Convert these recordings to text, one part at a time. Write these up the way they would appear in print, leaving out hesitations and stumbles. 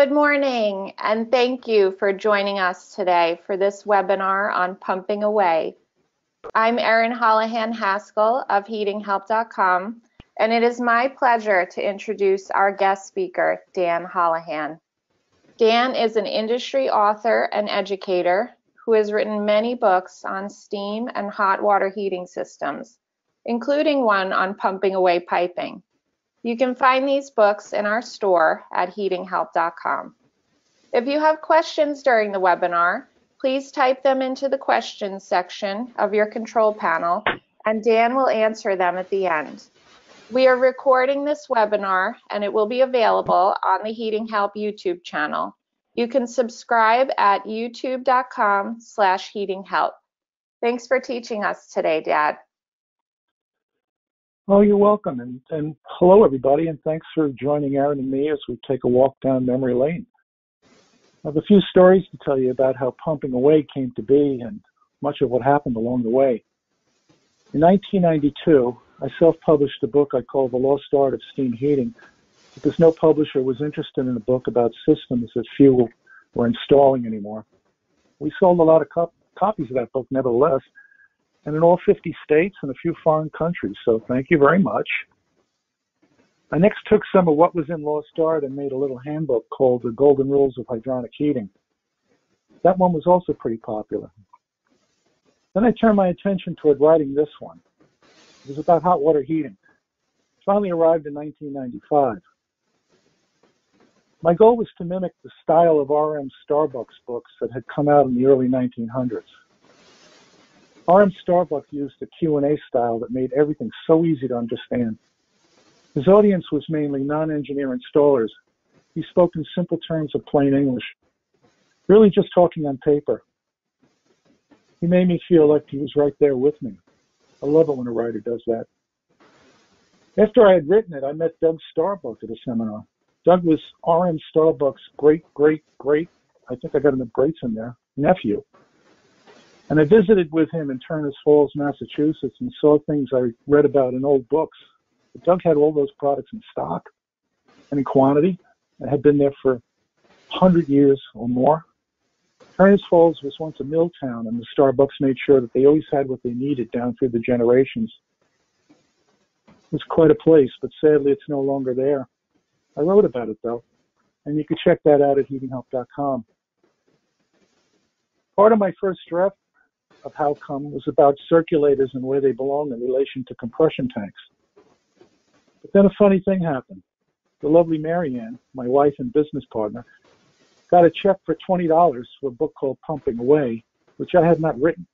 Good morning, and thank you for joining us today for this webinar on pumping away. I'm Erin Holohan Haskell of heatinghelp.com, and it is my pleasure to introduce our guest speaker, Dan Holohan. Dan is an industry author and educator who has written many books on steam and hot water heating systems, including one on pumping away piping. You can find these books in our store at heatinghelp.com. If you have questions during the webinar, please type them into the questions section of your control panel, and Dan will answer them at the end. We are recording this webinar, and it will be available on the Heating Help YouTube channel. You can subscribe at youtube.com/heatinghelp. Thanks for teaching us today, Dad. Oh, you're welcome. And hello, everybody, and thanks for joining Erin and me as we take a walk down memory lane. I have a few stories to tell you about how pumping away came to be and much of what happened along the way. In 1992, I self-published a book I called The Lost Art of Steam Heating because no publisher was interested in a book about systems that few were installing anymore. We sold a lot of copies of that book nevertheless, and in all 50 states and a few foreign countries, so thank you very much. I next took some of what was in Lost Art and made a little handbook called The Golden Rules of Hydronic Heating. That one was also pretty popular. Then I turned my attention toward writing this one. It was about hot water heating. It finally arrived in 1995. My goal was to mimic the style of R.M. Starbuck's books that had come out in the early 1900s. R.M. Starbuck used a Q&A style that made everything so easy to understand. His audience was mainly non-engineer installers. He spoke in simple terms of plain English, really just talking on paper. He made me feel like he was right there with me. I love it when a writer does that. After I had written it, I met Doug Starbuck at a seminar. Doug was R.M. Starbuck's great, I think I got enough greats in there, nephew. And I visited with him in Turners Falls, Massachusetts, and saw things I read about in old books. But Doug had all those products in stock and in quantity and had been there for 100 years or more. Turners Falls was once a mill town, and the Starbucks made sure that they always had what they needed down through the generations. It was quite a place, but sadly it's no longer there. I wrote about it, though, and you can check that out at heatinghelp.com. Part of my first draft of How Come was about circulators and where they belong in relation to compression tanks. But then a funny thing happened. The lovely Marianne, my wife and business partner, got a check for $20 for a book called Pumping Away, which I had not written.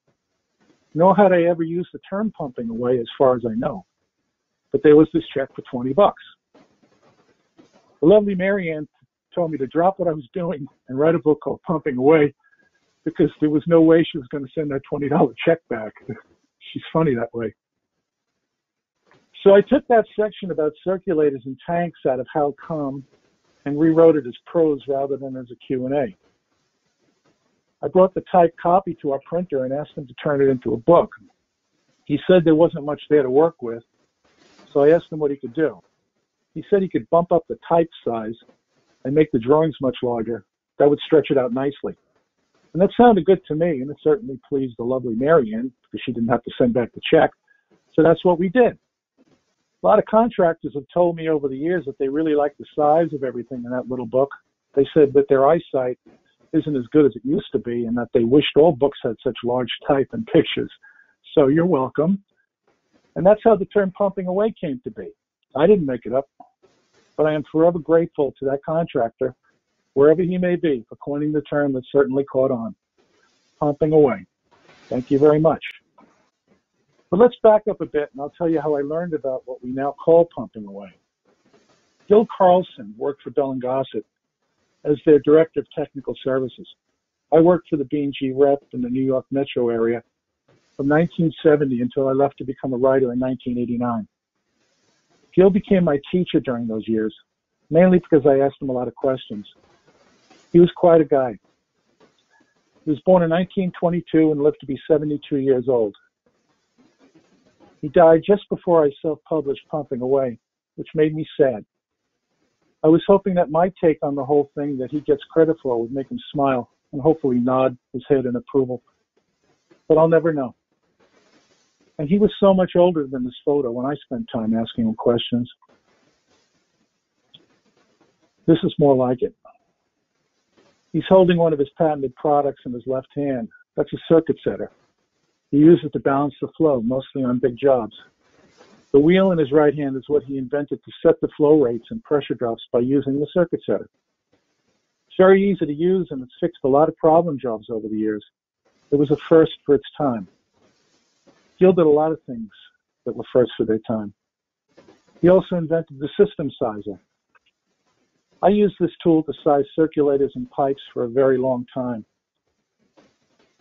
Nor had I ever used the term pumping away as far as I know. But there was this check for $20. The lovely Marianne told me to drop what I was doing and write a book called Pumping Away, because there was no way she was going to send that $20 check back. She's funny that way. So I took that section about circulators and tanks out of How Come and rewrote it as prose rather than as a Q&A. I brought the typed copy to our printer and asked him to turn it into a book. He said there wasn't much there to work with, so I asked him what he could do. He said he could bump up the type size and make the drawings much larger. That would stretch it out nicely. And that sounded good to me, and it certainly pleased the lovely Marianne because she didn't have to send back the check. So that's what we did. A lot of contractors have told me over the years that they really like the size of everything in that little book. They said that their eyesight isn't as good as it used to be and that they wished all books had such large type and pictures. So you're welcome. And that's how the term pumping away came to be. I didn't make it up, but I am forever grateful to that contractor, wherever he may be, for coining the term that certainly caught on. Pumping away. Thank you very much. But let's back up a bit, and I'll tell you how I learned about what we now call pumping away. Gil Carlson worked for Bell & Gossett as their Director of Technical Services. I worked for the B&G rep in the New York metro area from 1970 until I left to become a writer in 1989. Gil became my teacher during those years, mainly because I asked him a lot of questions. He was quite a guy. He was born in 1922 and lived to be 72 years old. He died just before I self-published Pumping Away, which made me sad. I was hoping that my take on the whole thing that he gets credit for would make him smile and hopefully nod his head in approval. But I'll never know. And he was so much older than this photo when I spent time asking him questions. This is more like it. He's holding one of his patented products in his left hand. That's a circuit setter. He uses it to balance the flow, mostly on big jobs. The wheel in his right hand is what he invented to set the flow rates and pressure drops by using the circuit setter. It's very easy to use, and it's fixed a lot of problem jobs over the years. It was a first for its time. Gil did a lot of things that were first for their time. He also invented the system sizer. I used this tool to size circulators and pipes for a very long time.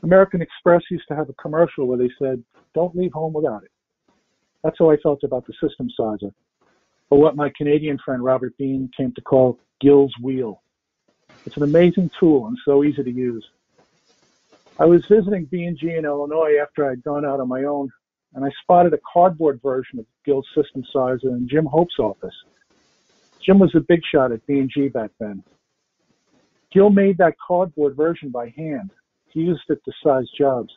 American Express used to have a commercial where they said, "Don't leave home without it." That's how I felt about the system sizer, or what my Canadian friend Robert Bean came to call Gil's wheel. It's an amazing tool and so easy to use. I was visiting B&G in Illinois after I'd gone out on my own, and I spotted a cardboard version of Gil's system sizer in Jim Hope's office. Jim was a big shot at B&G back then. Gil made that cardboard version by hand. He used it to size jobs.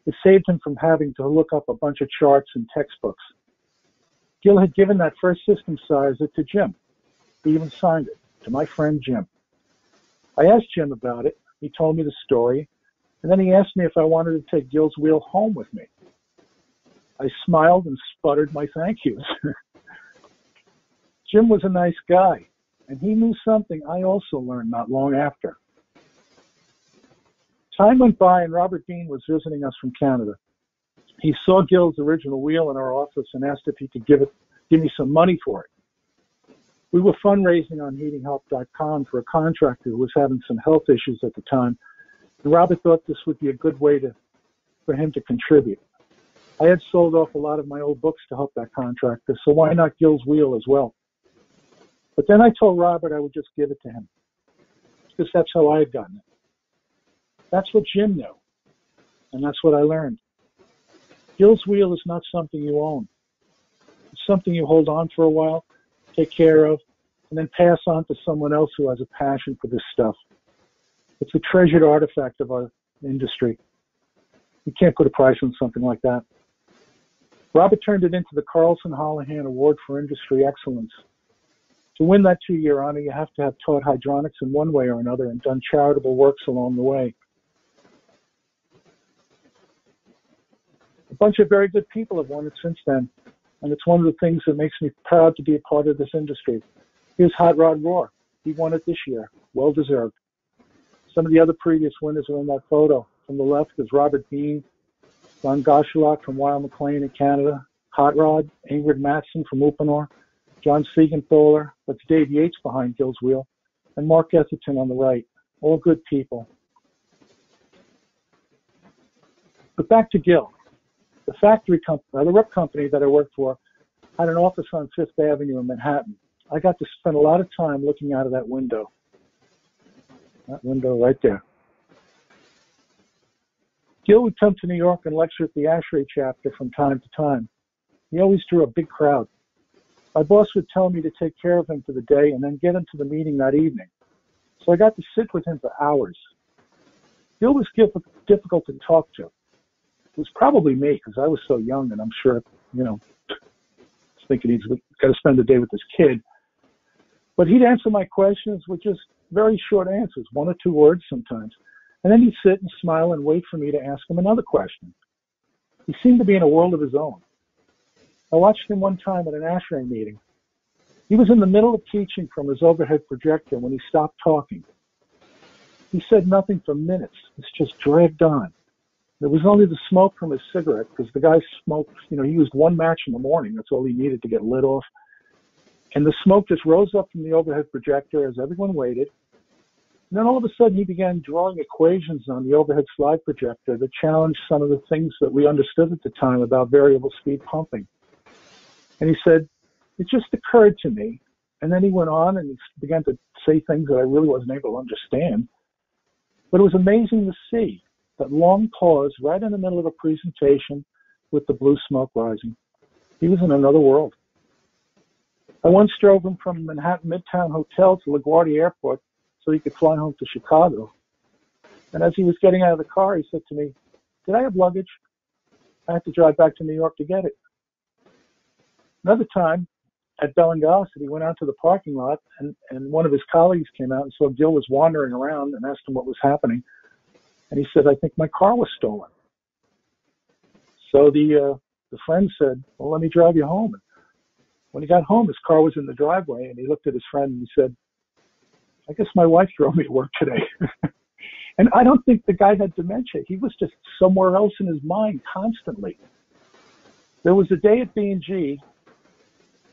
It saved him from having to look up a bunch of charts and textbooks. Gil had given that first system sizer to Jim. He even signed it, to my friend Jim. I asked Jim about it. He told me the story, and then he asked me if I wanted to take Gil's wheel home with me. I smiled and sputtered my thank yous. Jim was a nice guy, and he knew something I also learned not long after. Time went by, and Robert Bean was visiting us from Canada. He saw Gil's original wheel in our office and asked if he could give me some money for it. We were fundraising on heatinghelp.com for a contractor who was having some health issues at the time, and Robert thought this would be a good way for him to contribute. I had sold off a lot of my old books to help that contractor, so why not Gil's wheel as well? But then I told Robert I would just give it to him, because that's how I had gotten it. That's what Jim knew, and that's what I learned. Gil's wheel is not something you own. It's something you hold on for a while, take care of, and then pass on to someone else who has a passion for this stuff. It's a treasured artifact of our industry. You can't put a price on something like that. Robert turned it into the Carlson Holohan Award for Industry Excellence. To win that 2-year honor, you have to have taught hydronics in one way or another and done charitable works along the way. A bunch of very good people have won it since then, and it's one of the things that makes me proud to be a part of this industry. Here's Hot Rod Roar. He won it this year. Well deserved. Some of the other previous winners are in that photo. From the left is Robert Bean, Don Goshalak from Weill McLean in Canada, Hot Rod, Ingrid Matson from Upanor, John Siegenthaler, that's Dave Yates behind Gil's wheel, and Mark Etherton on the right. All good people. But back to Gil. The factory company, the rep company that I worked for, had an office on Fifth Avenue in Manhattan. I got to spend a lot of time looking out of that window. That window right there. Gil would come to New York and lecture at the ASHRAE chapter from time to time. He always drew a big crowd. My boss would tell me to take care of him for the day and then get him to the meeting that evening. So I got to sit with him for hours. Gil was difficult to talk to. It was probably me because I was so young, and I'm sure, thinking he's got to spend the day with his kid. But he'd answer my questions with just very short answers, 1 or 2 words sometimes. And then he'd sit and smile and wait for me to ask him another question. He seemed to be in a world of his own. I watched him one time at an ASHRAE meeting. He was in the middle of teaching from his overhead projector when he stopped talking. He said nothing for minutes. It just dragged on. There was only the smoke from his cigarette because the guy smoked, he used 1 match in the morning. That's all he needed to get lit off. And the smoke just rose up from the overhead projector as everyone waited. And then all of a sudden he began drawing equations on the overhead slide projector that challenged some of the things that we understood at the time about variable speed pumping. And he said, it just occurred to me. And then he went on and he began to say things that I really wasn't able to understand. But it was amazing to see that long pause right in the middle of a presentation with the blue smoke rising. He was in another world. I once drove him from Manhattan Midtown Hotel to LaGuardia Airport so he could fly home to Chicago. And as he was getting out of the car, he said to me, "Did I have luggage? I had to drive back to New York to get it." Another time, at Bellinghausen, he went out to the parking lot, and one of his colleagues came out and saw Gil was wandering around and asked him what was happening. And he said, "I think my car was stolen." So the friend said, "Well, let me drive you home." And when he got home, his car was in the driveway, and he looked at his friend and he said, "I guess my wife drove me to work today." And I don't think the guy had dementia. He was just somewhere else in his mind constantly. There was a day at B&G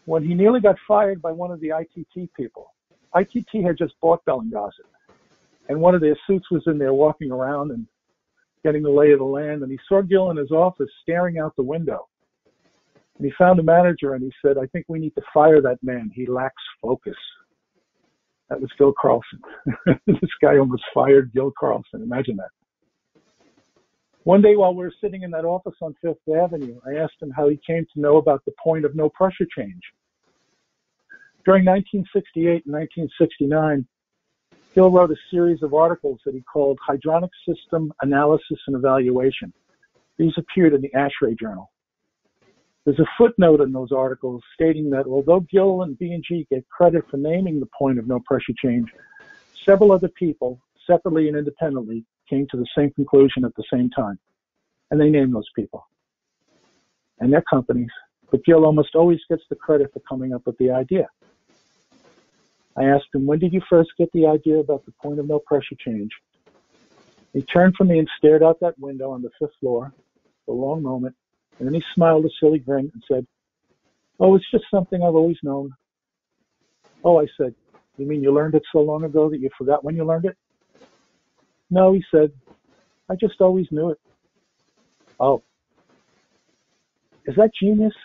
when he nearly got fired by one of the ITT people. ITT had just bought Bellinghausen, and one of their suits was in there walking around and getting the lay of the land, and he saw Gil in his office staring out the window. And he found the manager and he said, "I think we need to fire that man. He lacks focus." That was Gil Carlson. This guy almost fired Gil Carlson. Imagine that. One day while we were sitting in that office on Fifth Avenue, I asked him how he came to know about the point of no pressure change. During 1968 and 1969, Gil wrote a series of articles that he called Hydronic System Analysis and Evaluation. These appeared in the ASHRAE Journal. There's a footnote in those articles stating that although Gil and B&G get credit for naming the point of no pressure change, several other people, separately and independently, came to the same conclusion at the same time. And they named those people and their companies, but Gil almost always gets the credit for coming up with the idea. I asked him, "When did you first get the idea about the point of no pressure change?" He turned from me and stared out that window on the 5th floor for a long moment, and then he smiled a silly grin and said, "Oh, it's just something I've always known." "Oh," I said, "you mean you learned it so long ago that you forgot when you learned it?" "No," he said, "I just always knew it." "Oh, is that genius?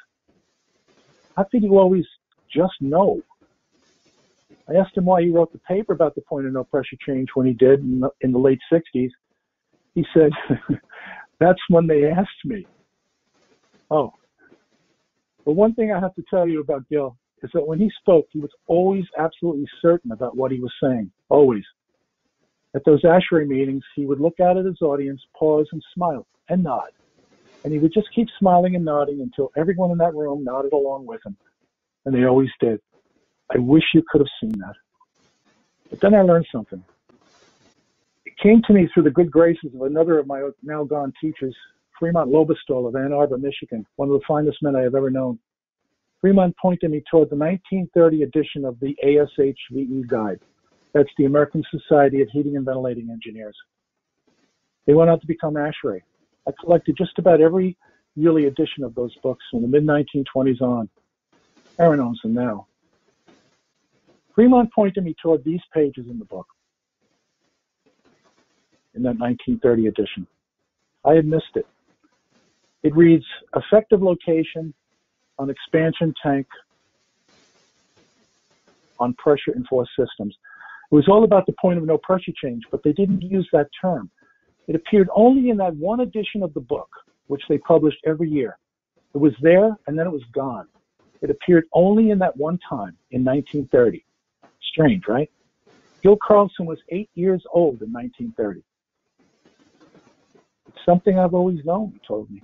How could you always just know?" I asked him why he wrote the paper about the point of no pressure change when he did in the late 60s. He said, "That's when they asked me." Oh. But one thing I have to tell you about Gil is that when he spoke, he was always absolutely certain about what he was saying. Always. At those ASHRAE meetings, he would look out at his audience, pause, and smile, and nod. And he would just keep smiling and nodding until everyone in that room nodded along with him. And they always did. I wish you could have seen that. But then I learned something. It came to me through the good graces of another of my now gone teachers, Fremont Lobestall of Ann Arbor, Michigan, one of the finest men I have ever known. Fremont pointed me toward the 1930 edition of the ASHVE Guide. That's the American Society of Heating and Ventilating Engineers. They went on to become ASHRAE. I collected just about every yearly edition of those books from the mid-1920s on. Aaron owns them now. Fremont pointed me toward these pages in the book, in that 1930 edition. I had missed it. It reads, "Effective location on expansion tank on pressure enforced systems." It was all about the point of no pressure change, but they didn't use that term. It appeared only in that one edition of the book, which they published every year. It was there, and then it was gone. It appeared only in that one time, in 1930. Strange, right? Gil Carlson was 8 years old in 1930. It's something I've always known, he told me.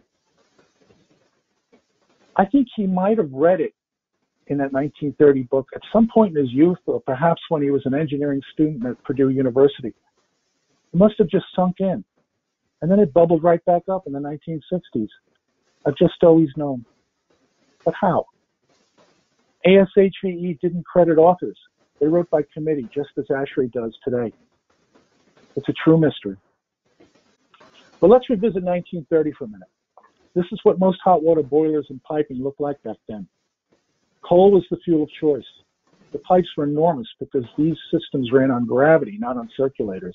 I think he might have read it in that 1930 book at some point in his youth, or perhaps when he was an engineering student at Purdue University. It must have just sunk in. And then it bubbled right back up in the 1960s. I've just always known. But how? ASHVE didn't credit authors. They wrote by committee, just as ASHRAE does today. It's a true mystery. But let's revisit 1930 for a minute. This is what most hot water boilers and piping looked like back then. Coal was the fuel of choice. The pipes were enormous because these systems ran on gravity, not on circulators.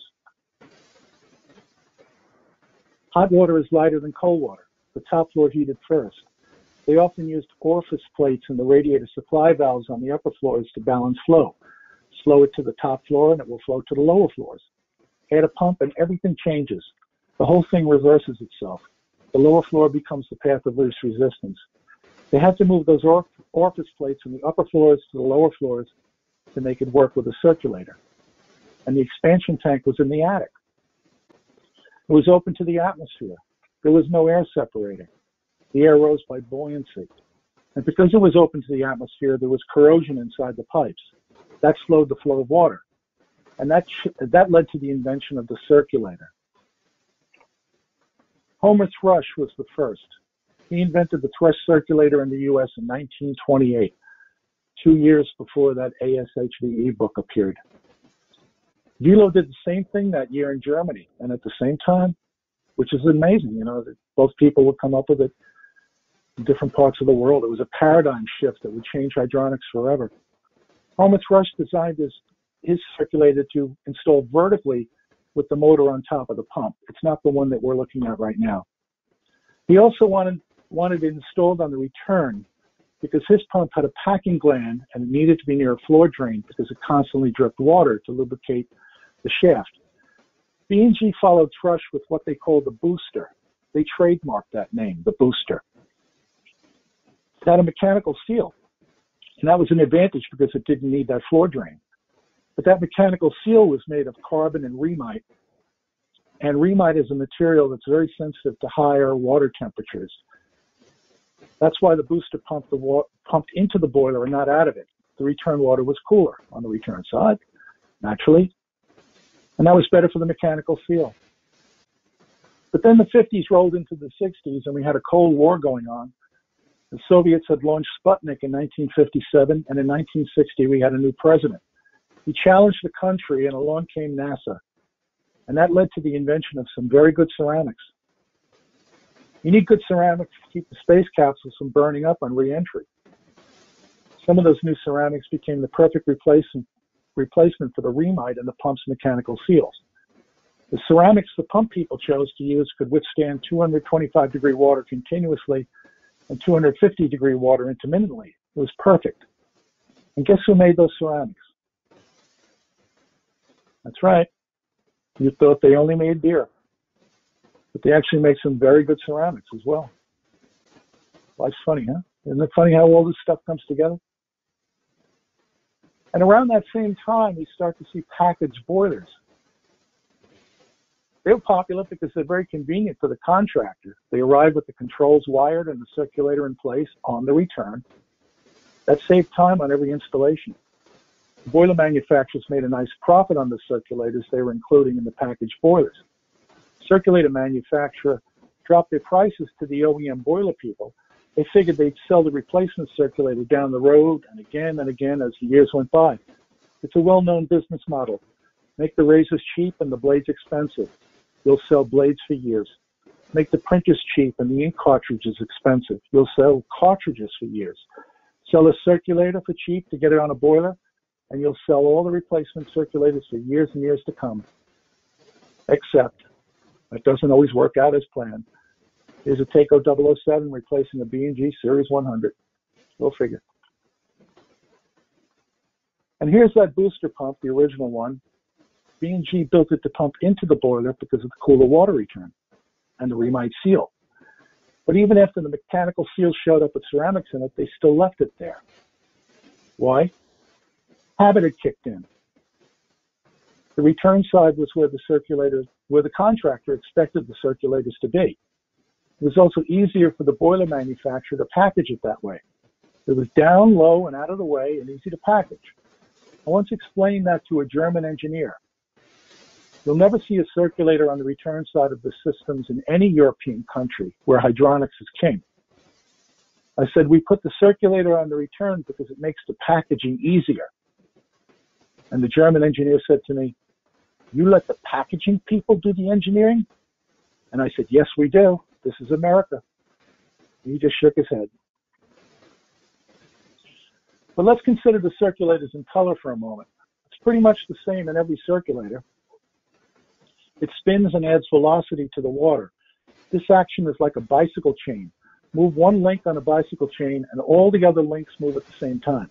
Hot water is lighter than cold water. The top floor heated first. They often used orifice plates in the radiator supply valves on the upper floors to balance flow. Slow it to the top floor and it will flow to the lower floors. Add a pump and everything changes. The whole thing reverses itself. The lower floor becomes the path of least resistance. They had to move those orifice plates from the upper floors to the lower floors to make it work with a circulator. And the expansion tank was in the attic. It was open to the atmosphere. There was no air separator. The air rose by buoyancy. And because it was open to the atmosphere, there was corrosion inside the pipes. That slowed the flow of water. And that led to the invention of the circulator. Homer Thrush was the first. He invented the Thrush circulator in the U.S. in 1928, 2 years before that ASHVE book appeared. Vilo did the same thing that year in Germany, and at the same time, which is amazing, that both people would come up with it in different parts of the world. It was a paradigm shift that would change hydronics forever. Homer Thrush designed his circulator to install vertically with the motor on top of the pump. It's not the one that we're looking at right now. He also wanted it installed on the return because his pump had a packing gland and it needed to be near a floor drain because it constantly dripped water to lubricate the shaft. B&G followed Thrush with what they called the booster. They trademarked that name, the booster. It had a mechanical seal, and that was an advantage because it didn't need that floor drain. But that mechanical seal was made of carbon and remite, and remite is a material that's very sensitive to higher water temperatures. That's why the booster pumped into the boiler and not out of it. The return water was cooler on the return side, naturally, and that was better for the mechanical seal. But then the 50s rolled into the 60s, and we had a Cold War going on. The Soviets had launched Sputnik in 1957, and in 1960 we had a new president. He challenged the country, and along came NASA. And that led to the invention of some very good ceramics. You need good ceramics to keep the space capsules from burning up on re-entry. Some of those new ceramics became the perfect replacement for the remite and the pump's mechanical seals. The ceramics the pump people chose to use could withstand 225-degree water continuously and 250-degree water intermittently. It was perfect. And guess who made those ceramics? That's right. You thought they only made beer. But they actually make some very good ceramics as well. Life's funny, huh? Isn't it funny how all this stuff comes together? And around that same time, we start to see packaged boilers. They're popular because they're very convenient for the contractor. They arrive with the controls wired and the circulator in place on the return. That saved time on every installation. The boiler manufacturers made a nice profit on the circulators they were including in the packaged boilers. Circulator manufacturer dropped their prices to the OEM boiler people. They figured they'd sell the replacement circulator down the road and again as the years went by. It's a well-known business model. Make the razors cheap and the blades expensive. You'll sell blades for years. Make the printers cheap and the ink cartridges expensive. You'll sell cartridges for years. Sell a circulator for cheap to get it on a boiler, and you'll sell all the replacement circulators for years and years to come. Except that doesn't always work out as planned. Here's a Takeo 007 replacing a B&G Series 100. Go figure. And here's that booster pump, the original one. B&G built it to pump into the boiler because of the cooler water return and the remite seal. But even after the mechanical seal showed up with ceramics in it, they still left it there. Why? Habit had kicked in. The return side was where the contractor expected the circulators to be. It was also easier for the boiler manufacturer to package it that way. It was down low and out of the way and easy to package. I once explained that to a German engineer. You'll never see a circulator on the return side of the systems in any European country where hydronics is king. I said, we put the circulator on the return because it makes the packaging easier. And the German engineer said to me, you let the packaging people do the engineering? And I said, yes, we do. This is America. And he just shook his head. But let's consider the circulators in color for a moment. It's pretty much the same in every circulator. It spins and adds velocity to the water. This action is like a bicycle chain. Move one link on a bicycle chain and all the other links move at the same time.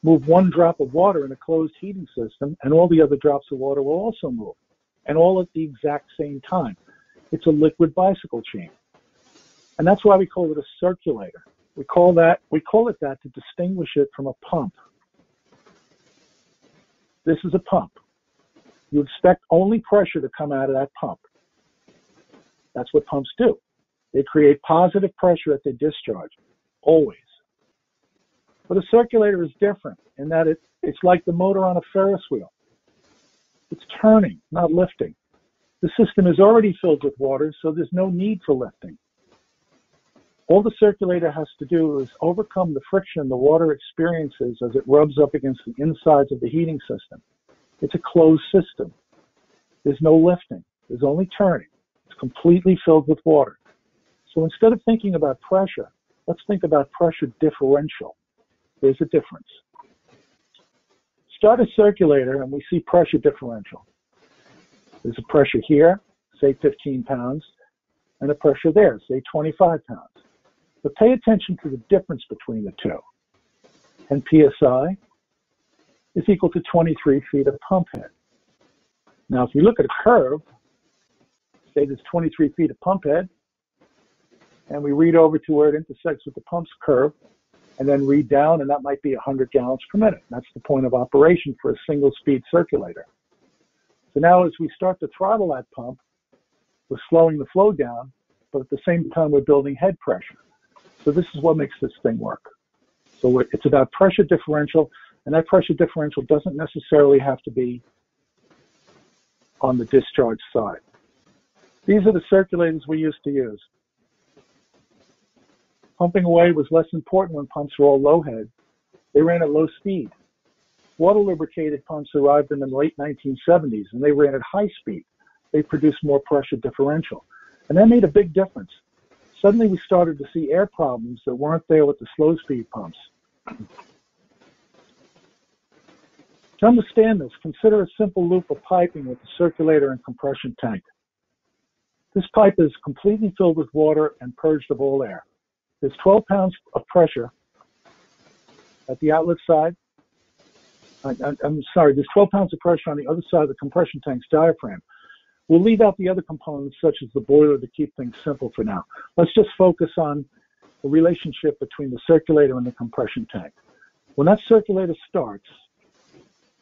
Move one drop of water in a closed heating system and all the other drops of water will also move, and all at the exact same time. It's a liquid bicycle chain. And that's why we call it a circulator. We call it that to distinguish it from a pump. This is a pump. You expect only pressure to come out of that pump. That's what pumps do. They create positive pressure at their discharge, always. But a circulator is different in that it's like the motor on a Ferris wheel. It's turning, not lifting. The system is already filled with water, so there's no need for lifting. All the circulator has to do is overcome the friction the water experiences as it rubs up against the insides of the heating system. It's a closed system. There's no lifting. There's only turning. It's completely filled with water. So instead of thinking about pressure, let's think about pressure differential. There's a difference. Start a circulator and we see pressure differential. There's a pressure here, say 15 pounds, and a pressure there, say 25 pounds. But pay attention to the difference between the two. And PSI is equal to 23 feet of pump head. Now, if we look at a curve, say there's 23 feet of pump head, and we read over to where it intersects with the pump's curve, and then read down, and that might be 100 gallons per minute. That's the point of operation for a single-speed circulator. So now as we start to throttle that pump, we're slowing the flow down, but at the same time we're building head pressure. So this is what makes this thing work. So it's about pressure differential, and that pressure differential doesn't necessarily have to be on the discharge side. These are the circulators we used to use. Pumping away was less important when pumps were all low head. They ran at low speed. Water lubricated pumps arrived in the late 1970s, and they ran at high speed. They produced more pressure differential. And that made a big difference. Suddenly we started to see air problems that weren't there with the slow speed pumps. To understand this, consider a simple loop of piping with the circulator and compression tank. This pipe is completely filled with water and purged of all air. There's 12 pounds of pressure at the outlet side. There's 12 pounds of pressure on the other side of the compression tank's diaphragm. We'll leave out the other components such as the boiler to keep things simple for now. Let's just focus on the relationship between the circulator and the compression tank. When that circulator starts,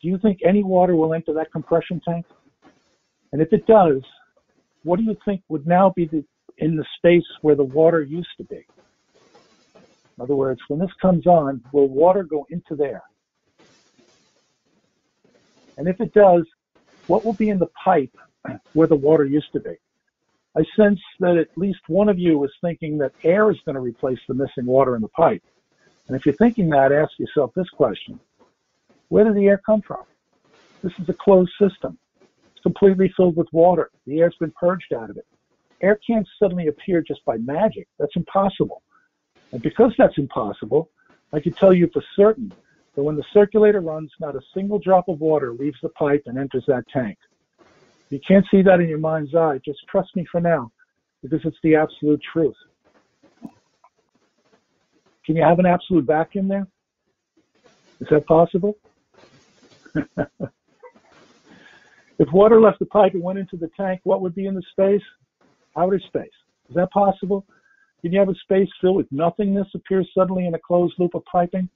do you think any water will enter that compression tank? And if it does, what do you think would now be in the space where the water used to be? In other words, when this comes on, will water go into there? And if it does, what will be in the pipe where the water used to be? I sense that at least one of you is thinking that air is going to replace the missing water in the pipe. And if you're thinking that, ask yourself this question. Where did the air come from? This is a closed system. It's completely filled with water. The air's been purged out of it. Air can't suddenly appear just by magic. That's impossible. And because that's impossible, I can tell you for certain that when the circulator runs, not a single drop of water leaves the pipe and enters that tank. If you can't see that in your mind's eye, just trust me for now, because it's the absolute truth. Can you have an absolute vacuum there? Is that possible? If water left the pipe and went into the tank, what would be in the space? Outer space. Is that possible? Can you have a space filled with nothingness appear suddenly in a closed loop of piping?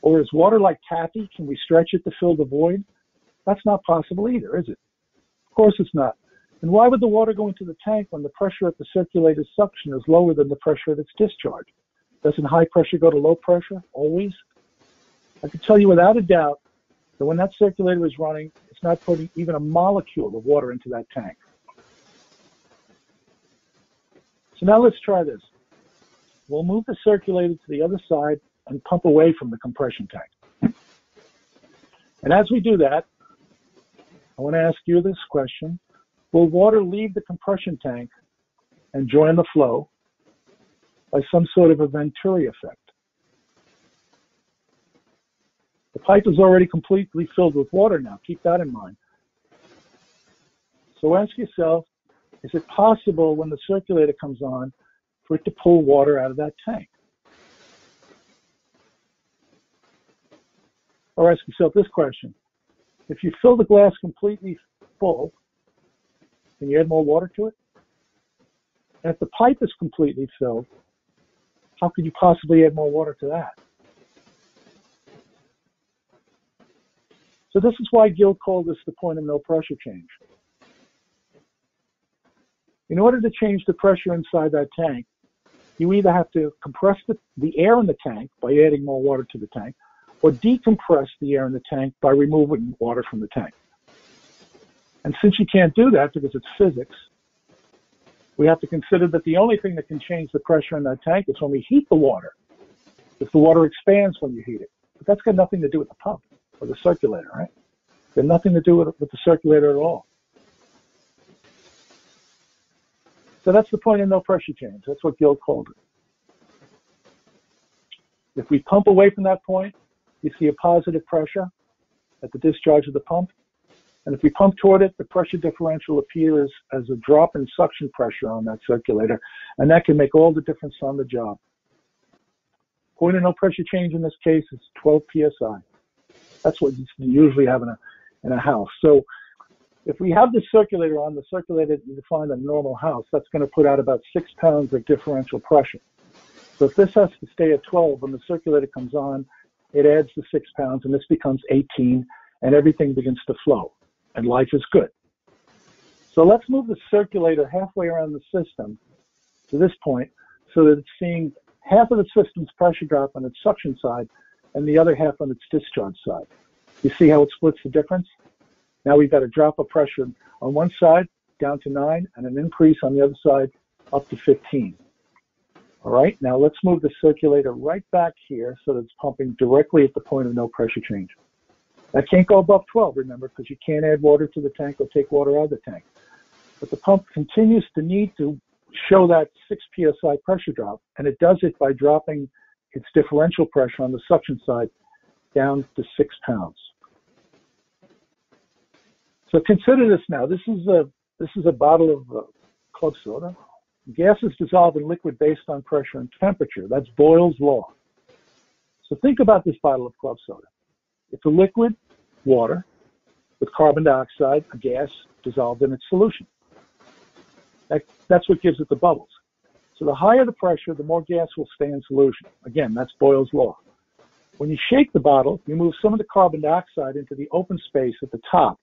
Or is water like taffy? Can we stretch it to fill the void? That's not possible either, is it? Of course it's not. And why would the water go into the tank when the pressure at the circulator's suction is lower than the pressure at its discharge? Doesn't high pressure go to low pressure? Always? I can tell you without a doubt that when that circulator is running, it's not putting even a molecule of water into that tank. So now let's try this. We'll move the circulator to the other side and pump away from the compression tank. And as we do that, I want to ask you this question. Will water leave the compression tank and join the flow by some sort of a Venturi effect? The pipe is already completely filled with water now. Keep that in mind. So ask yourself, is it possible when the circulator comes on for it to pull water out of that tank? Or ask yourself this question. If you fill the glass completely full, can you add more water to it? And if the pipe is completely filled, How could you possibly add more water to that? So this is why Gil called this the point of no pressure change. In order to change the pressure inside that tank, you either have to compress the air in the tank by adding more water to the tank, or decompress the air in the tank by removing water from the tank. And since you can't do that because it's physics, we have to consider that the only thing that can change the pressure in that tank is when we heat the water. If the water expands when you heat it. But that's got nothing to do with the pump or the circulator, right? It's got nothing to do with the circulator at all. So that's the point of no pressure change. That's what Gil called it. If we pump away from that point, you see a positive pressure at the discharge of the pump. And if we pump toward it, the pressure differential appears as a drop in suction pressure on that circulator. And that can make all the difference on the job. Point of no pressure change in this case is 12 psi. That's what you usually have in a house. So if we have the circulator on, the circulator you define a normal house, that's going to put out about 6 pounds of differential pressure. So if this has to stay at 12, when the circulator comes on, it adds the 6 pounds, and this becomes 18, and everything begins to flow, and life is good. So let's move the circulator halfway around the system to this point so that it's seeing half of the system's pressure drop on its suction side and the other half on its discharge side. You see how it splits the difference? Now we've got a drop of pressure on one side down to 9 and an increase on the other side up to 15. All right, now let's move the circulator right back here so that it's pumping directly at the point of no pressure change. That can't go above 12, remember, because you can't add water to the tank or take water out of the tank. But the pump continues to need to show that 6 psi pressure drop, and it does it by dropping its differential pressure on the suction side down to 6 pounds. So consider this now. This is a bottle of club soda. Gases dissolve in liquid based on pressure and temperature. That's Boyle's law. So think about this bottle of club soda. It's a liquid, water, with carbon dioxide, a gas, dissolved in its solution. That's what gives it the bubbles. So the higher the pressure, the more gas will stay in solution. Again, that's Boyle's law. When you shake the bottle, you move some of the carbon dioxide into the open space at the top.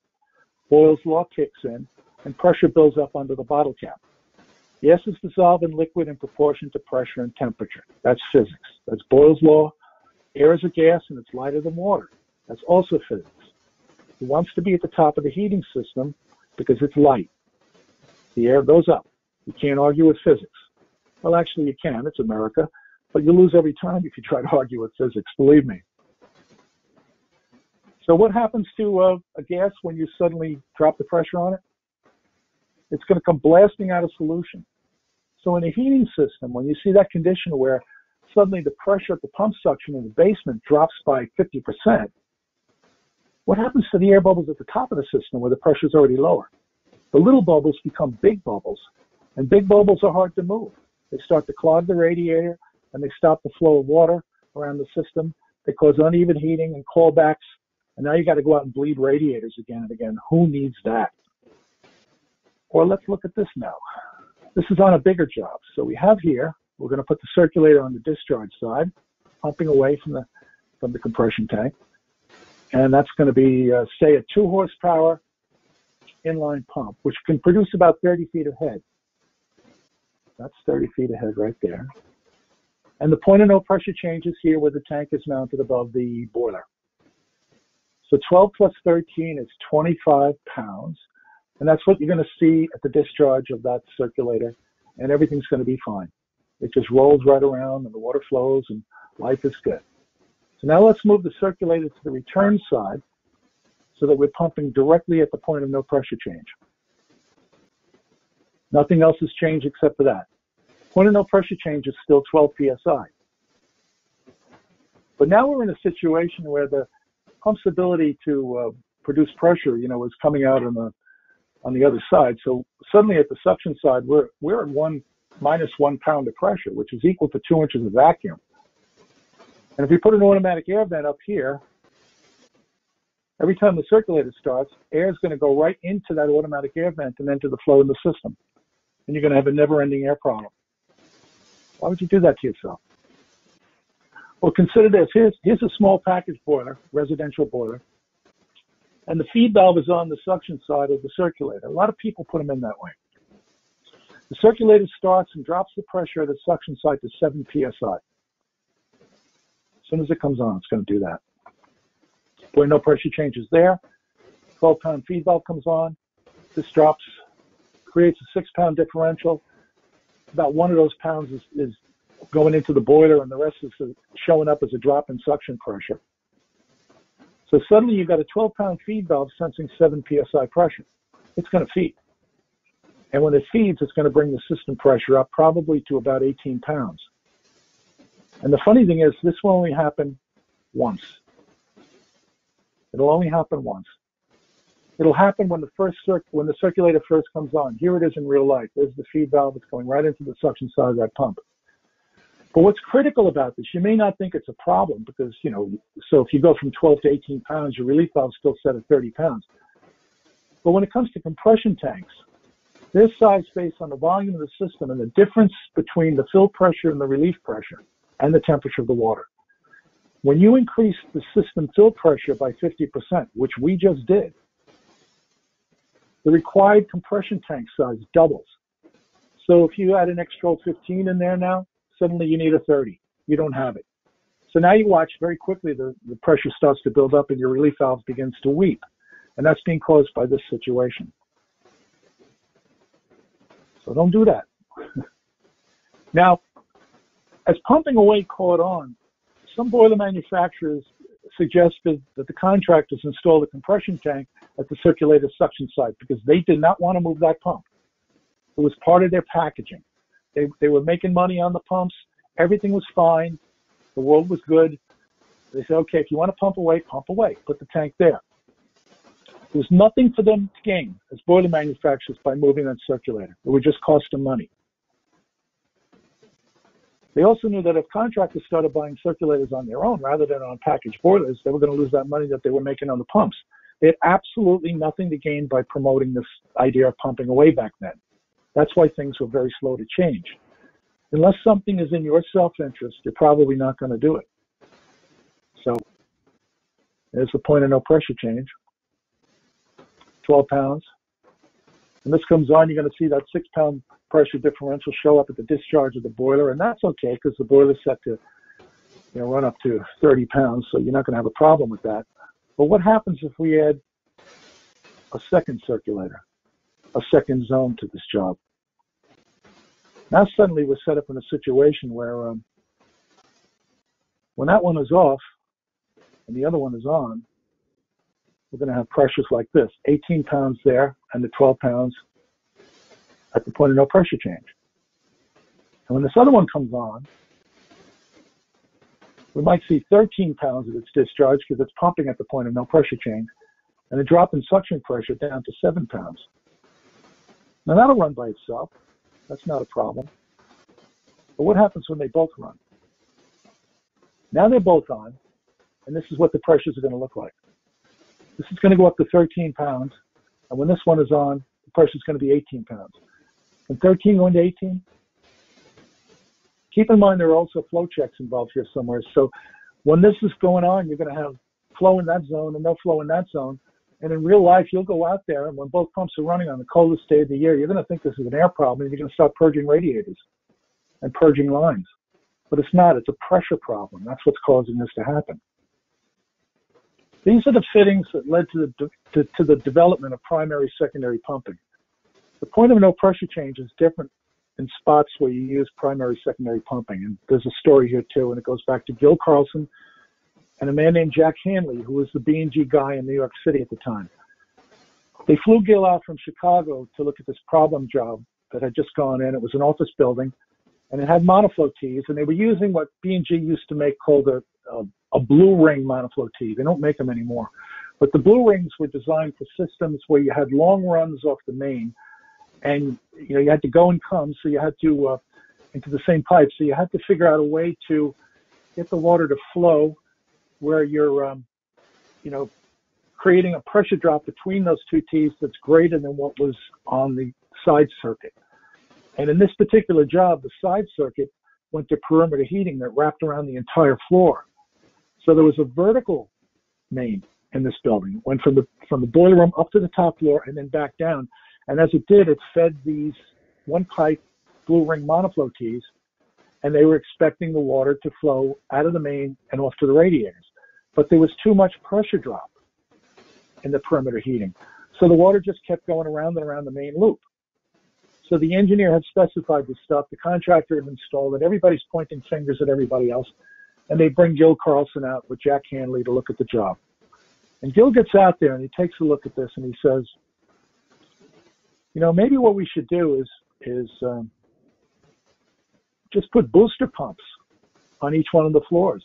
Boyle's law kicks in, and pressure builds up under the bottle cap. Gases dissolve in liquid in proportion to pressure and temperature. That's physics. That's Boyle's law. Air is a gas, and it's lighter than water. That's also physics. It wants to be at the top of the heating system because it's light. The air goes up. You can't argue with physics. Well, actually, you can. It's America. But you lose every time if you try to argue with physics, believe me. So what happens to a gas when you suddenly drop the pressure on it? It's going to come blasting out of solution. So in a heating system, when you see that condition where suddenly the pressure at the pump suction in the basement drops by 50%, what happens to the air bubbles at the top of the system where the pressure is already lower? The little bubbles become big bubbles, and big bubbles are hard to move. They start to clog the radiator, and they stop the flow of water around the system. They cause uneven heating and callbacks, and now you got to go out and bleed radiators again and again. Who needs that? Or let's look at this now. This is on a bigger job. So we have here, we're going to put the circulator on the discharge side, pumping away from the compression tank. And that's going to be, say, a 2 horsepower inline pump, which can produce about 30 feet of head. That's 30 feet ahead right there. And the point of no pressure change is here where the tank is mounted above the boiler. So 12 plus 13 is 25 pounds. And that's what you're going to see at the discharge of that circulator. And everything's going to be fine. It just rolls right around and the water flows and life is good. So now let's move the circulator to the return side so that we're pumping directly at the point of no pressure change. Nothing else has changed except for that. Point of no pressure change is still 12 psi. But now we're in a situation where the pump's ability to produce pressure, is coming out on the other side. So suddenly at the suction side, we're at minus 1 pound of pressure, which is equal to 2 inches of vacuum. And if we put an automatic air vent up here, every time the circulator starts, air is going to go right into that automatic air vent and enter the flow in the system. And you're going to have a never-ending air problem. Why would you do that to yourself? Well, consider this. Here's a small package boiler, residential boiler, and the feed valve is on the suction side of the circulator. A lot of people put them in that way. The circulator starts and drops the pressure at the suction side to 7 psi. As soon as it comes on, it's going to do that. Boy, no pressure changes there. 12-pound feed valve comes on. This drops, creates a 6-pound differential. About 1 of those pounds is going into the boiler, and the rest is showing up as a drop in suction pressure. So suddenly you've got a 12-pound feed valve sensing 7 psi pressure. It's going to feed. And when it feeds, it's going to bring the system pressure up probably to about 18 pounds. And the funny thing is, this will only happen once. It'll only happen once. It'll happen when the circulator first comes on. Here it is in real life. There's the feed valve. It's going right into the suction side of that pump. But what's critical about this, you may not think it's a problem because, so if you go from 12 to 18 pounds, your relief valve's still set at 30 pounds. But when it comes to compression tanks, their size based on the volume of the system and the difference between the fill pressure and the relief pressure and the temperature of the water. When you increase the system fill pressure by 50%, which we just did, the required compression tank size doubles. So if you add an extra 15 in there now, suddenly you need a 30. You don't have it. So now you watch very quickly the pressure starts to build up and your relief valve begins to weep. And that's being caused by this situation. So don't do that. Now, as pumping away caught on, some boiler manufacturers suggested that the contractors install a compression tank at the circulator suction site because they did not want to move that pump. It was part of their packaging. They were making money on the pumps. Everything was fine. The world was good. They said, okay, if you want to pump away, put the tank there. There was nothing for them to gain as boiler manufacturers by moving that circulator. It would just cost them money. They also knew that if contractors started buying circulators on their own rather than on packaged boilers, they were going to lose that money that they were making on the pumps. They had absolutely nothing to gain by promoting this idea of pumping away back then. That's why things were very slow to change. Unless something is in your self-interest, you're probably not going to do it. So there's the point of no pressure change. 12 pounds. When this comes on, you're going to see that 6-pound pressure differential show up at the discharge of the boiler, and that's okay because the boiler's set to run up to 30 pounds, so you're not going to have a problem with that. But what happens if we add a second circulator, a second zone to this job? Now suddenly we're set up in a situation where when that one is off and the other one is on, we're going to have pressures like this, 18 pounds there and the 12 pounds at the point of no pressure change. And when this other one comes on, we might see 13 pounds of its discharge because it's pumping at the point of no pressure change, and a drop in suction pressure down to 7 pounds. Now that'll run by itself. That's not a problem. But what happens when they both run? Now they're both on, and this is what the pressures are going to look like. This is going to go up to 13 pounds, and when this one is on, the pressure is going to be 18 pounds. And 13 going to 18? Keep in mind there are also flow checks involved here somewhere. So when this is going on, you're going to have flow in that zone and no flow in that zone. And in real life, you'll go out there, and when both pumps are running on the coldest day of the year, you're going to think this is an air problem, and you're going to start purging radiators and purging lines. But it's not. It's a pressure problem. That's what's causing this to happen. These are the fittings that led to the development of primary, secondary pumping. The point of no pressure change is different in spots where you use primary, secondary pumping. And there's a story here, too, and it goes back to Gil Carlson and a man named Jack Hanley, who was the B&G guy in New York City at the time. They flew Gil out from Chicago to look at this problem job that had just gone in. It was an office building, and it had monoflow tees, and they were using what B&G used to make called a blue ring monoflow tee. They don't make them anymore. But the blue rings were designed for systems where you had long runs off the main, and you had to go and come, so you had to into the same pipe. So you had to figure out a way to get the water to flow where you're, creating a pressure drop between those two tees that's greater than what was on the side circuit. And in this particular job, the side circuit went to perimeter heating that wrapped around the entire floor. So there was a vertical main in this building. It went from the boiler room up to the top floor and then back down. And as it did, it fed these one pipe blue ring monoflow keys, and they were expecting the water to flow out of the main and off to the radiators. But there was too much pressure drop in the perimeter heating. So the water just kept going around and around the main loop. So the engineer had specified this stuff, the contractor had installed it, everybody's pointing fingers at everybody else, and they bring Gil Carlson out with Jack Hanley to look at the job. And Gil gets out there and he takes a look at this and he says, you know, maybe what we should do is just put booster pumps on each one of the floors.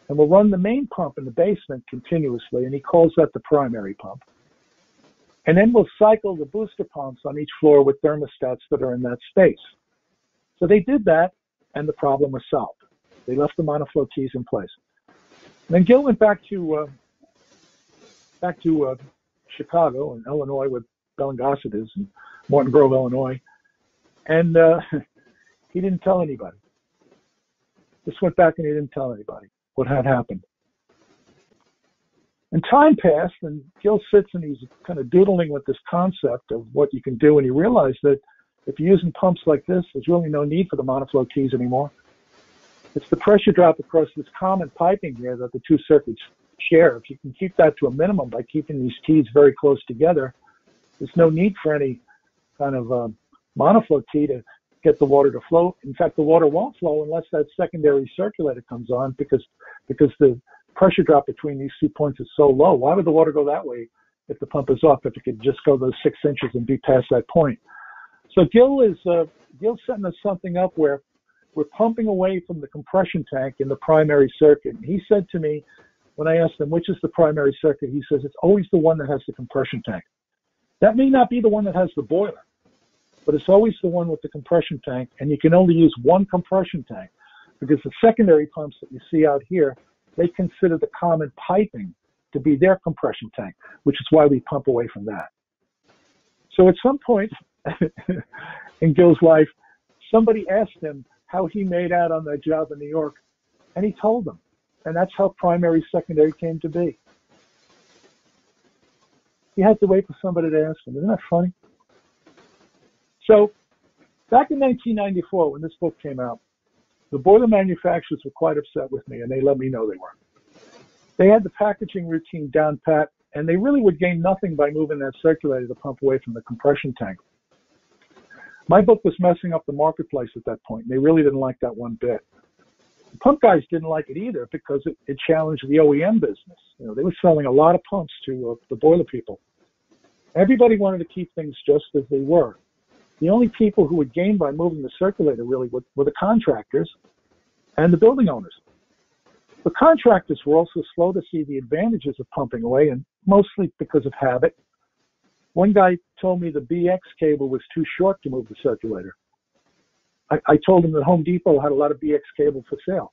And we'll run the main pump in the basement continuously, and he calls that the primary pump. And then we'll cycle the booster pumps on each floor with thermostats that are in that space. So they did that, and the problem was solved. They left the monoflow keys in place. And then Gil went back to Chicago and Illinois with Bell and Gossett is in Morton Grove, Illinois, and he didn't tell anybody. Just went back and he didn't tell anybody what had happened. And time passed, and Gil sits and he's kind of doodling with this concept of what you can do, and he realized that if you're using pumps like this, there's really no need for the monoflow keys anymore. It's the pressure drop across this common piping here that the two circuits share. If you can keep that to a minimum by keeping these keys very close together, there's no need for any kind of monoflow key to get the water to flow. In fact, the water won't flow unless that secondary circulator comes on because the pressure drop between these 2 points is so low. Why would the water go that way if the pump is off, if it could just go those 6 inches and be past that point? So Gil's setting us something up where we're pumping away from the compression tank in the primary circuit. And he said to me, when I asked him, which is the primary circuit, he says, it's always the one that has the compression tank. That may not be the one that has the boiler, but it's always the one with the compression tank, and you can only use one compression tank because the secondary pumps that you see out here, they consider the common piping to be their compression tank, which is why we pump away from that. So at some point in Gil's life, somebody asked him how he made out on that job in New York, and he told them. And that's how primary secondary came to be. He had to wait for somebody to ask him. Isn't that funny? So back in 1994, when this book came out, the boiler manufacturers were quite upset with me, and they let me know they were. They had the packaging routine down pat, and they really would gain nothing by moving that circulator to pump away from the compression tank. My book was messing up the marketplace at that point, and they really didn't like that one bit. The pump guys didn't like it either because it challenged the OEM business. You know, they were selling a lot of pumps to the boiler people. Everybody wanted to keep things just as they were. The only people who would gain by moving the circulator really were the contractors and the building owners. The contractors were also slow to see the advantages of pumping away, and mostly because of habit. One guy told me the BX cable was too short to move the circulator. I told him that Home Depot had a lot of BX cable for sale.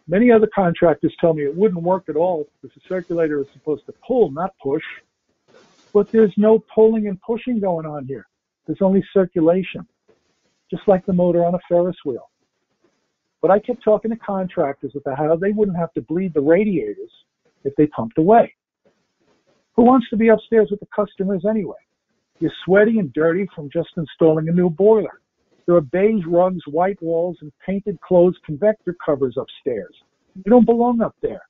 Many other contractors tell me it wouldn't work at all because the circulator is supposed to pull, not push. But there's no pulling and pushing going on here. There's only circulation, just like the motor on a Ferris wheel. But I kept talking to contractors about how they wouldn't have to bleed the radiators if they pumped away. Who wants to be upstairs with the customers anyway? You're sweaty and dirty from just installing a new boiler. There are beige rugs, white walls, and painted closed convector covers upstairs. You don't belong up there.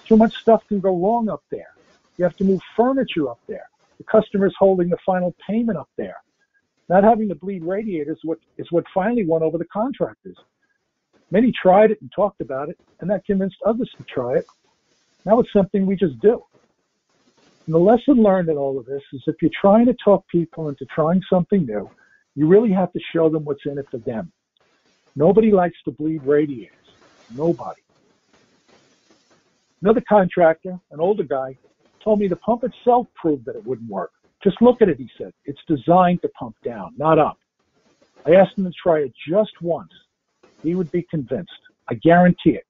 Too much stuff can go wrong up there. You have to move furniture up there. The customer's holding the final payment up there. Not having to bleed radiators is what finally won over the contractors. Many tried it and talked about it, and that convinced others to try it. Now it's something we just do. And the lesson learned in all of this is if you're trying to talk people into trying something new, you really have to show them what's in it for them. Nobody likes to bleed radiators. Nobody. Another contractor, an older guy, told me the pump itself proved that it wouldn't work. Just look at it, he said. It's designed to pump down, not up. I asked him to try it just once. He would be convinced. I guarantee it.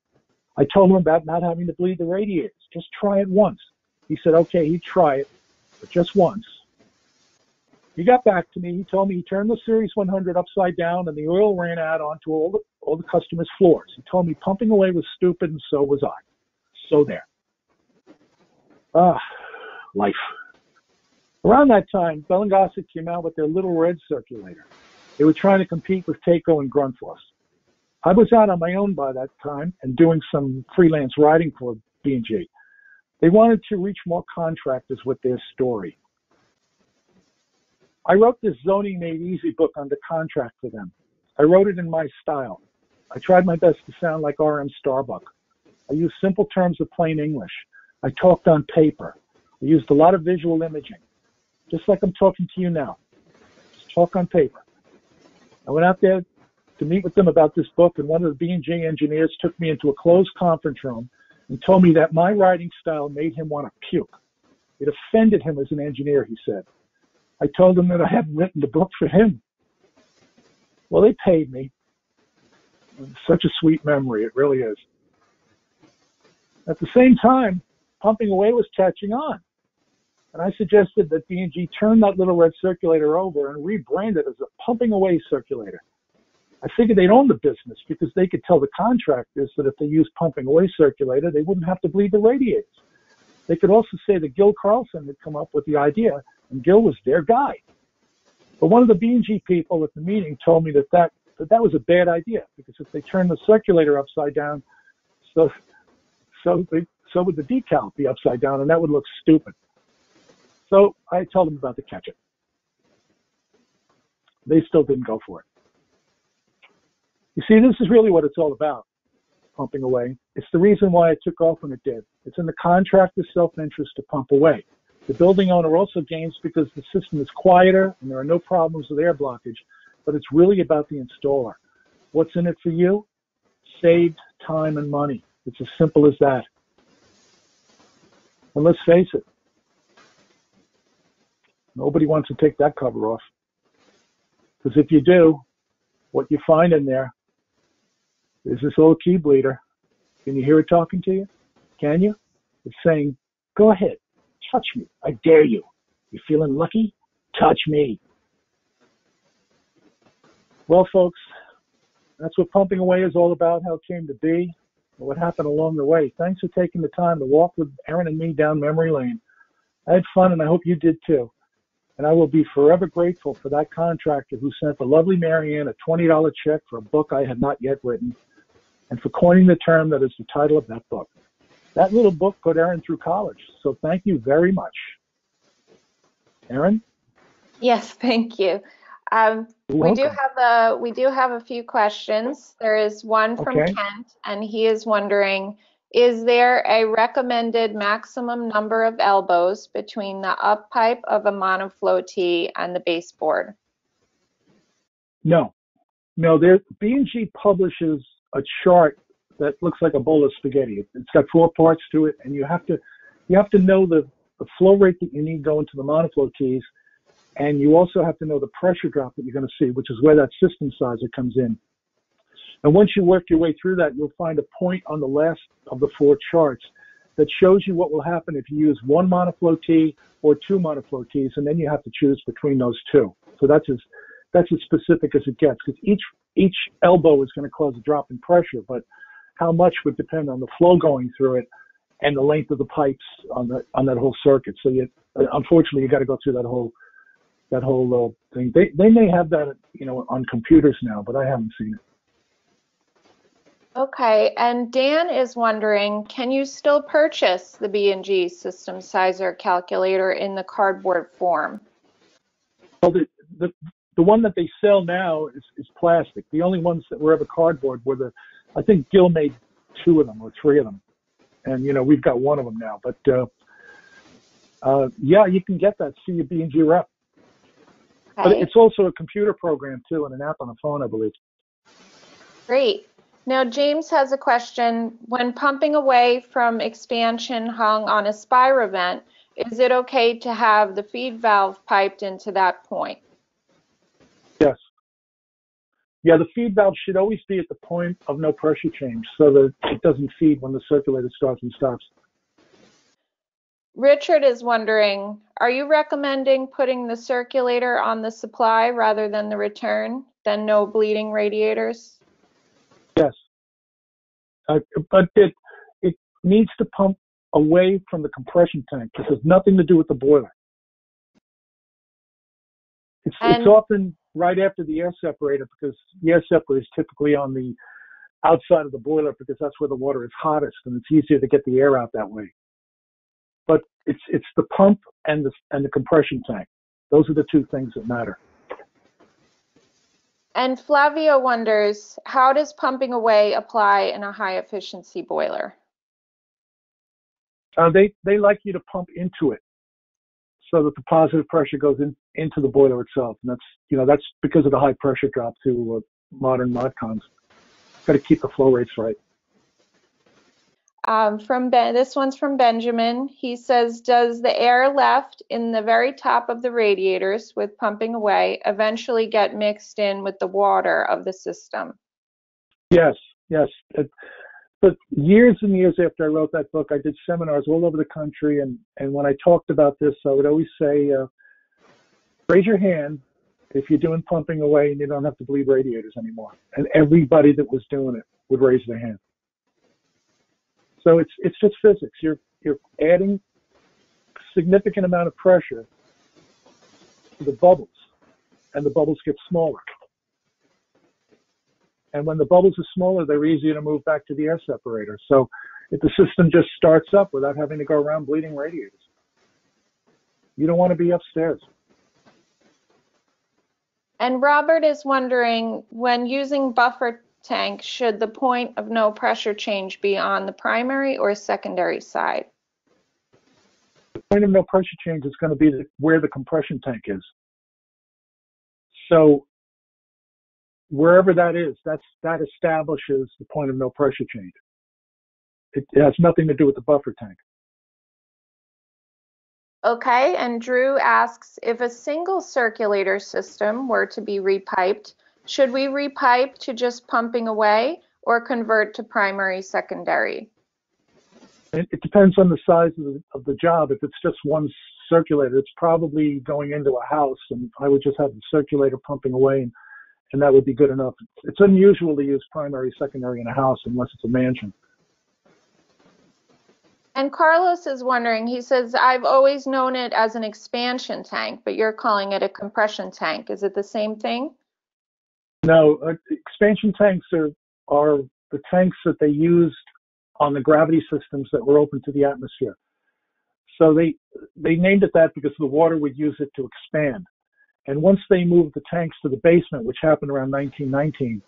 I told him about not having to bleed the radiators. Just try it once. He said, okay, he'd try it, but just once. He got back to me. He told me he turned the Series 100 upside down and the oil ran out onto all the customers' floors. He told me pumping away was stupid and so was I. So there. Life. Around that time, Bell & Gossett came out with their little red circulator. They were trying to compete with Takeo and Grundfos. I was out on my own by that time and doing some freelance writing for B&G. They wanted to reach more contractors with their story. I wrote this Zoning Made Easy book under contract for them. I wrote it in my style. I tried my best to sound like R.M. Starbuck. I used simple terms of plain English. I talked on paper. I used a lot of visual imaging, just like I'm talking to you now. Just talk on paper. I went out there to meet with them about this book, and one of the B&G engineers took me into a closed conference room and told me that my writing style made him want to puke. It offended him as an engineer, he said. I told him that I hadn't written the book for him. Well, they paid me. It's such a sweet memory, it really is. At the same time, pumping away was catching on. And I suggested that B&G turn that little red circulator over and rebrand it as a pumping away circulator. I figured they'd own the business because they could tell the contractors that if they used pumping away circulator, they wouldn't have to bleed the radiators. They could also say that Gil Carlson had come up with the idea, and Gil was their guy. But one of the B&G people at the meeting told me that was a bad idea, because if they turned the circulator upside down, so would the decal be upside down, and that would look stupid. So I told them about the ketchup. They still didn't go for it. You see, this is really what it's all about, pumping away. It's the reason why it took off when it did. It's in the contractor's self-interest to pump away. The building owner also gains because the system is quieter and there are no problems with air blockage, but it's really about the installer. What's in it for you? Saved time and money. It's as simple as that. And let's face it, nobody wants to take that cover off. Because if you do, what you find in there is this little key bleeder. Can you hear it talking to you? Can you? It's saying, go ahead, touch me. I dare you. You feeling lucky? Touch me. Well, folks, that's what pumping away is all about, how it came to be, and what happened along the way. Thanks for taking the time to walk with Aaron and me down memory lane. I had fun, and I hope you did too. And I will be forever grateful for that contractor who sent the lovely Marianne a $20 check for a book I had not yet written, and for coining the term that is the title of that book. That little book put Erin through college, so thank you very much. Erin? Yes, thank you. We do have a few questions. There is one from Kent, and he is wondering, is there a recommended maximum number of elbows between the up pipe of a monoflow tee and the baseboard? No. B&G publishes a chart that looks like a bowl of spaghetti. It's got 4 parts to it, and you have to know the flow rate that you need going to the monoflow tees, and you also have to know the pressure drop that you're going to see, which is where that system sizer comes in. And once you work your way through that, you'll find a point on the last of the 4 charts that shows you what will happen if you use 1 monoflow tee or 2 monoflow tees, and then you have to choose between those 2. So that's as specific as it gets, because each elbow is going to cause a drop in pressure, but how much would depend on the flow going through it and the length of the pipes on that whole circuit. So unfortunately, you got to go through that whole thing. They may have that, on computers now, but I haven't seen it. Okay, and Dan is wondering, can you still purchase the B&G system sizer calculator in the cardboard form? Well, the one that they sell now is plastic. The only ones that were ever cardboard were I think Gil made 2 of them or 3 of them. And, we've got 1 of them now. But, yeah, you can get that. See your B&G rep. Okay. But it's also a computer program, too, and an app on the phone, I believe. Great. Now, James has a question. When pumping away from expansion hung on a spira vent, is it okay to have the feed valve piped into that point? Yes. Yeah, the feed valve should always be at the point of no pressure change so that it doesn't feed when the circulator starts and stops. Richard is wondering, are you recommending putting the circulator on the supply rather than the return, then no bleeding radiators? Yes. But it needs to pump away from the compression tank. This has nothing to do with the boiler. It's often right after the air separator, because the air separator is typically on the outside of the boiler because that's where the water is hottest and it's easier to get the air out that way. But it's the pump and the compression tank. Those are the two things that matter. And Flavio wonders, how does pumping away apply in a high efficiency boiler? They like you to pump into it so that the positive pressure goes into the boiler itself, and that's because of the high pressure drop to modern mod cons. Got to keep the flow rates right. This one's from Benjamin. He says, does the air left in the very top of the radiators with pumping away eventually get mixed in with the water of the system? Yes. But years and years after I wrote that book, I did seminars all over the country, and when I talked about this, I would always say, raise your hand if you're doing pumping away and you don't have to bleed radiators anymore. And everybody that was doing it would raise their hand. So it's just physics. You're adding a significant amount of pressure to the bubbles, and the bubbles get smaller. And when the bubbles are smaller, they're easier to move back to the air separator. So if the system just starts up without having to go around bleeding radiators, you don't want to be upstairs. And Robert is wondering, when using buffer tank, should the point of no pressure change be on the primary or secondary side? The point of no pressure change is going to be where the compression tank is. So wherever that is, that establishes the point of no pressure change. It has nothing to do with the buffer tank. Okay, and Drew asks, if a single circulator system were to be repiped, should we repipe to just pumping away or convert to primary, secondary? It depends on the size of the job. If it's just one circulator, it's probably going into a house, and I would just have the circulator pumping away, and that would be good enough. It's unusual to use primary, secondary in a house unless it's a mansion. And Carlos is wondering, he says, I've always known it as an expansion tank, but you're calling it a compression tank. Is it the same thing? No, expansion tanks are the tanks that they used on the gravity systems that were open to the atmosphere. So they named it that because the water would use it to expand. And once they moved the tanks to the basement, which happened around 1919,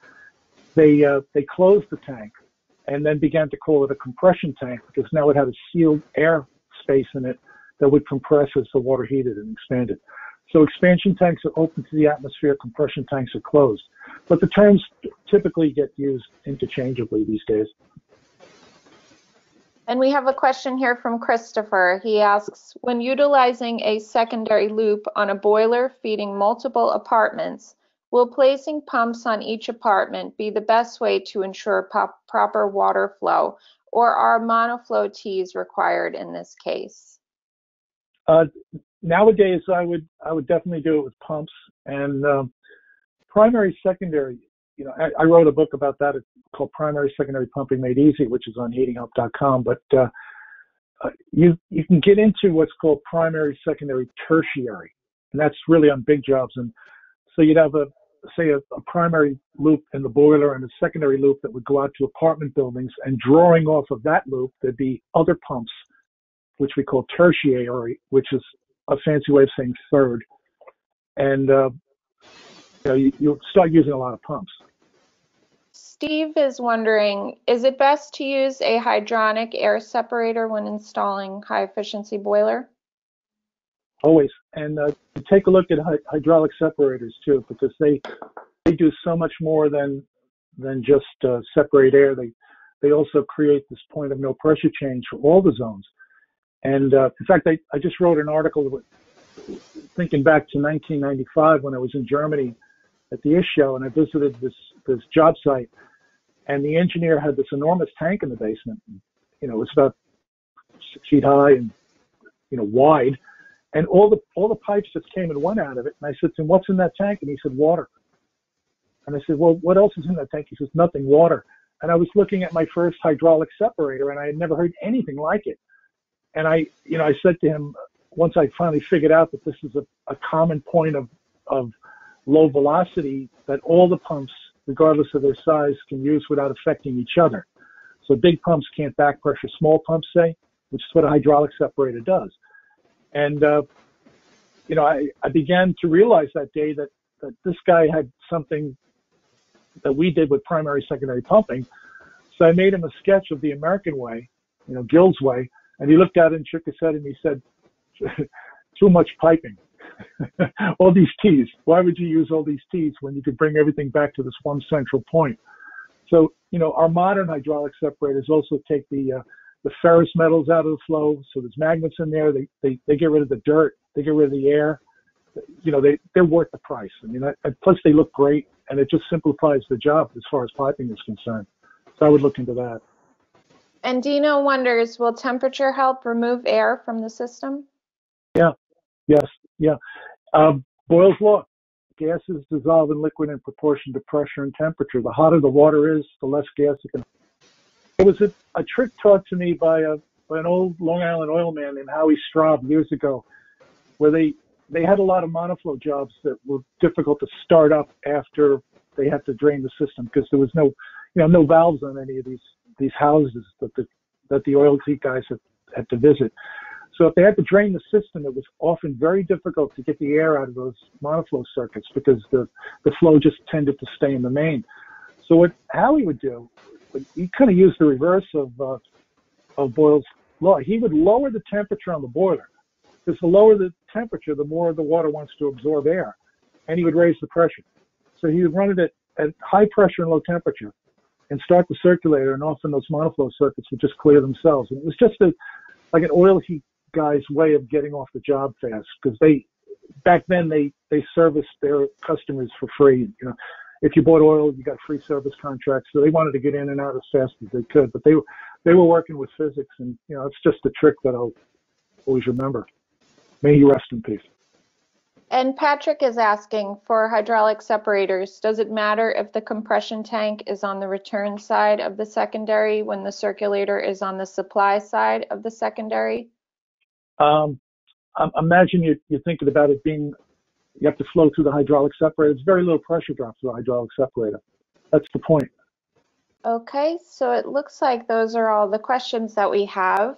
they closed the tank and then began to call it a compression tank because now it had a sealed air space in it that would compress as the water heated and expanded. So expansion tanks are open to the atmosphere, compression tanks are closed. But the terms typically get used interchangeably these days. And we have a question here from Christopher. He asks, when utilizing a secondary loop on a boiler feeding multiple apartments, will placing pumps on each apartment be the best way to ensure proper water flow, or are monoflow Ts required in this case? Nowadays, I would definitely do it with pumps, and primary, secondary. I wrote a book about that called Primary Secondary Pumping Made Easy, which is on heatinghelp.com. But you can get into what's called primary, secondary, tertiary, and that's really on big jobs. And so you'd have a primary loop in the boiler and a secondary loop that would go out to apartment buildings, and drawing off of that loop, there'd be other pumps, which we call tertiary, which is a fancy way of saying third. And you'll start using a lot of pumps. Steve is wondering, is it best to use a hydronic air separator when installing high efficiency boiler? Always. And take a look at hydraulic separators too, because they do so much more than just separate air. They also create this point of no pressure change for all the zones. And in fact, I just wrote an article thinking back to 1995 when I was in Germany at the ISH show, and I visited this job site, and the engineer had this enormous tank in the basement. It was about 6 feet high and wide, and all the pipes just came and went out of it. And I said to him, "What's in that tank?" And he said, "Water." And I said, "Well, what else is in that tank?" He says, "Nothing, water." And I was looking at my first hydraulic separator, and I had never heard anything like it. And I said to him, once I finally figured out that this is a common point of low velocity that all the pumps, regardless of their size, can use without affecting each other. So big pumps can't back pressure small pumps, say, which is what a hydraulic separator does. And, I began to realize that day that this guy had something that we did with primary, secondary pumping. So I made him a sketch of the American way, Gil's way, and he looked at it and shook his head and he said, "Too much piping." All these T's. Why would you use all these T's when you could bring everything back to this one central point? So, our modern hydraulic separators also take the ferrous metals out of the flow. So there's magnets in there. They get rid of the dirt. They get rid of the air. They're worth the price. Plus they look great, and it just simplifies the job as far as piping is concerned. So I would look into that. And Dino wonders, will temperature help remove air from the system? Yeah. Boyle's law. Gases dissolve in liquid in proportion to pressure and temperature. The hotter the water is, the less gas it can. It was a trick taught to me by an old Long Island oil man named Howie Straub years ago, where they had a lot of monoflow jobs that were difficult to start up after they had to drain the system because there was no valves on any of these houses that the oil heat guys had to visit. So if they had to drain the system, it was often very difficult to get the air out of those monoflow circuits because the flow just tended to stay in the main. So what Howie would do, he kind of used the reverse of Boyle's law. He would lower the temperature on the boiler because the lower the temperature, the more the water wants to absorb air, and he would raise the pressure. So he would run it at high pressure and low temperature and start the circulator, and often those monoflow circuits would just clear themselves. And it was just like an oil heat guy's way of getting off the job fast because back then they serviced their customers for free. If you bought oil, you got free service contracts. So they wanted to get in and out as fast as they could, but they were working with physics, and it's just a trick that I'll always remember. May he rest in peace. And Patrick is asking, for hydraulic separators, does it matter if the compression tank is on the return side of the secondary when the circulator is on the supply side of the secondary? Imagine you're thinking about it being, you have to flow through the hydraulic separator. It's very little pressure drop through the hydraulic separator. That's the point. Okay, so it looks like those are all the questions that we have.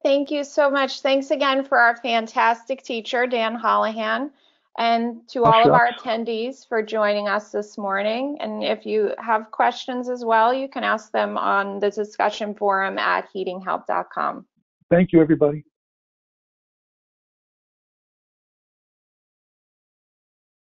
Thank you so much. Thanks again for our fantastic teacher, Dan Holohan, and to all of our attendees for joining us this morning. And if you have questions as well, you can ask them on the discussion forum at heatinghelp.com. Thank you, everybody.